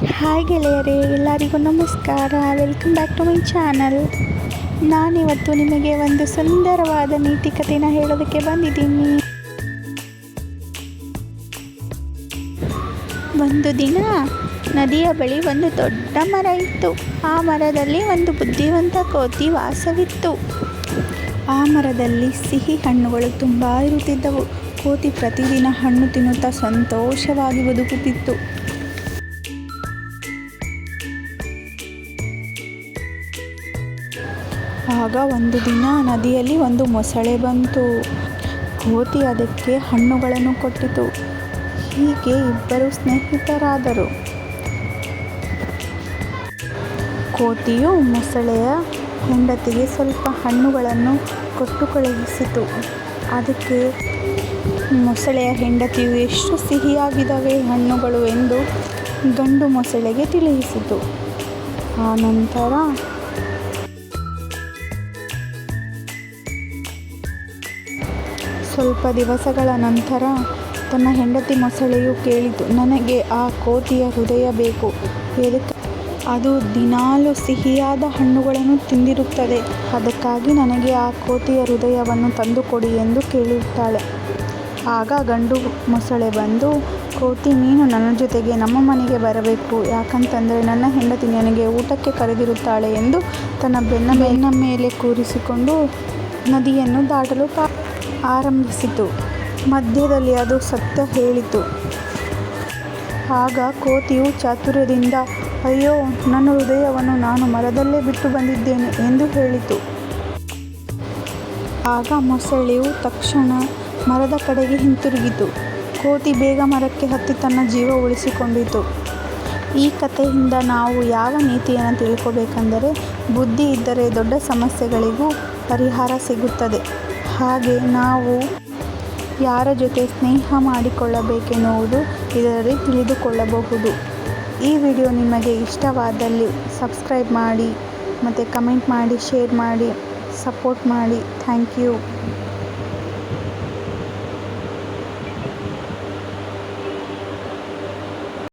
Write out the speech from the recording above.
Hi ಗೆಳೆಯರೇ, ಎಲ್ಲರಿಗೂ ನಮಸ್ಕಾರ. Welcome back to my channel. ನಾನಿವತ್ತು ನಿಮಗೆ ಒಂದು ಸುಂದರವಾದ ನೀತಿ ಕಥೆನ ಹೇಳೋದಕ್ಕೆ ಬಂದಿದ್ದೀನಿ. ಒಂದು ದಿನ ನದಿಯ ಬಳಿ ಒಂದು ದೊಡ್ಡ ಮರ ಇತ್ತು. ಆ ಮರದಲ್ಲಿ ಒಂದು ಬುದ್ಧಿವಂತ ಕೋತಿ ವಾಸವಿತ್ತು. ಆ ಮರದಲ್ಲಿ ಸಿಹಿ ಹಣ್ಣುಗಳು ತುಂಬ ಇರುತ್ತಿದ್ದವು. ಕೋತಿ ಪ್ರತಿದಿನ ಹಣ್ಣು ತಿನ್ನುತ್ತಾ ಸಂತೋಷವಾಗಿ ಬದುಕುತ್ತಿತ್ತು. ಆಗ ಒಂದು ದಿನ ನದಿಯಲ್ಲಿ ಒಂದು ಮೊಸಳೆ ಬಂತು. ಕೋತಿ ಅದಕ್ಕೆ ಹಣ್ಣುಗಳನ್ನು ಕೊಟ್ಟಿತು. ಹೀಗೆ ಇಬ್ಬರು ಸ್ನೇಹಿತರಾದರು. ಕೋತಿಯು ಮೊಸಳೆಯ ಹೆಂಡತಿಗೆ ಸ್ವಲ್ಪ ಹಣ್ಣುಗಳನ್ನು ಕೊಟ್ಟು ಕಳುಹಿಸಿತು. ಅದಕ್ಕೆ ಮೊಸಳೆಯ ಹೆಂಡತಿಯು ಎಷ್ಟು ಸಿಹಿಯಾಗಿದ್ದಾವೆ ಹಣ್ಣುಗಳು ಎಂದು ಗಂಡು ಮೊಸಳೆಗೆ ತಿಳಿಸಿತು. ಆನಂತರ ಸ್ವಲ್ಪ ದಿವಸಗಳ ನಂತರ ತನ್ನ ಹೆಂಡತಿ ಮೊಸಳೆಯು ಕೇಳಿತು, ನನಗೆ ಆ ಕೋತಿಯ ಹೃದಯ ಬೇಕು. ಅದು ದಿನಾಲು ಸಿಹಿಯಾದ ಹಣ್ಣುಗಳನ್ನು ತಿಂದಿರುತ್ತದೆ. ಅದಕ್ಕಾಗಿ ನನಗೆ ಆ ಕೋತಿಯ ಹೃದಯವನ್ನು ತಂದುಕೊಡಿ ಎಂದು ಕೇಳುತ್ತಾಳೆ. ಆಗ ಗಂಡು ಮೊಸಳೆ ಬಂದು, ಕೋತಿ, ನೀನು ನನ್ನ ಜೊತೆಗೆ ನಮ್ಮ ಮನೆಗೆ ಬರಬೇಕು. ಯಾಕಂತಂದರೆ ನನ್ನ ಹೆಂಡತಿ ನನಗೆ ಊಟಕ್ಕೆ ಕರೆದಿರುತ್ತಾಳೆ ಎಂದು ತನ್ನ ಬೆನ್ನ ಮೇಲೆ ಕೂರಿಸಿಕೊಂಡು ನದಿಯನ್ನು ದಾಟಲು ಆರಂಭಿಸಿತು. ಮಧ್ಯದಲ್ಲಿ ಅದು ಸತ್ಯ ಹೇಳಿತು. ಆಗ ಕೋತಿಯು ಚಾತುರ್ಯದಿಂದ, ಅಯ್ಯೋ, ನನ್ನ ಹೃದಯವನ್ನು ನಾನು ಮರದಲ್ಲೇ ಬಿಟ್ಟು ಬಂದಿದ್ದೇನೆ ಎಂದು ಹೇಳಿತು. ಆಗ ಮೊಸಳೆಯು ತಕ್ಷಣ ಮರದ ಕಡೆಗೆ ಹಿಂತಿರುಗಿತು. ಕೋತಿ ಬೇಗ ಮರಕ್ಕೆ ಹತ್ತಿ ತನ್ನ ಜೀವ ಉಳಿಸಿಕೊಂಡಿತು. ಈ ಕಥೆಯಿಂದ ನಾವು ಯಾವ ನೀತಿಯನ್ನು ತಿಳ್ಕೋಬೇಕೆಂದರೆ, ಬುದ್ಧಿ ಇದ್ದರೆ ದೊಡ್ಡ ಸಮಸ್ಯೆಗಳಿಗೂ ಪರಿಹಾರ ಸಿಗುತ್ತದೆ. ಹಾಗೆ ನಾವು ಯಾರ ಜೊತೆ ಸ್ನೇಹ ಮಾಡಿಕೊಳ್ಳಬೇಕೆನ್ನುವುದು ಇದರಲ್ಲಿ ತಿಳಿದುಕೊಳ್ಳಬಹುದು. ಈ ವಿಡಿಯೋ ನಿಮಗೆ ಇಷ್ಟವಾದಲ್ಲಿ ಸಬ್ಸ್ಕ್ರೈಬ್ ಮಾಡಿ ಮತ್ತು ಕಮೆಂಟ್ ಮಾಡಿ, ಶೇರ್ ಮಾಡಿ, ಸಪೋರ್ಟ್ ಮಾಡಿ. Thank you.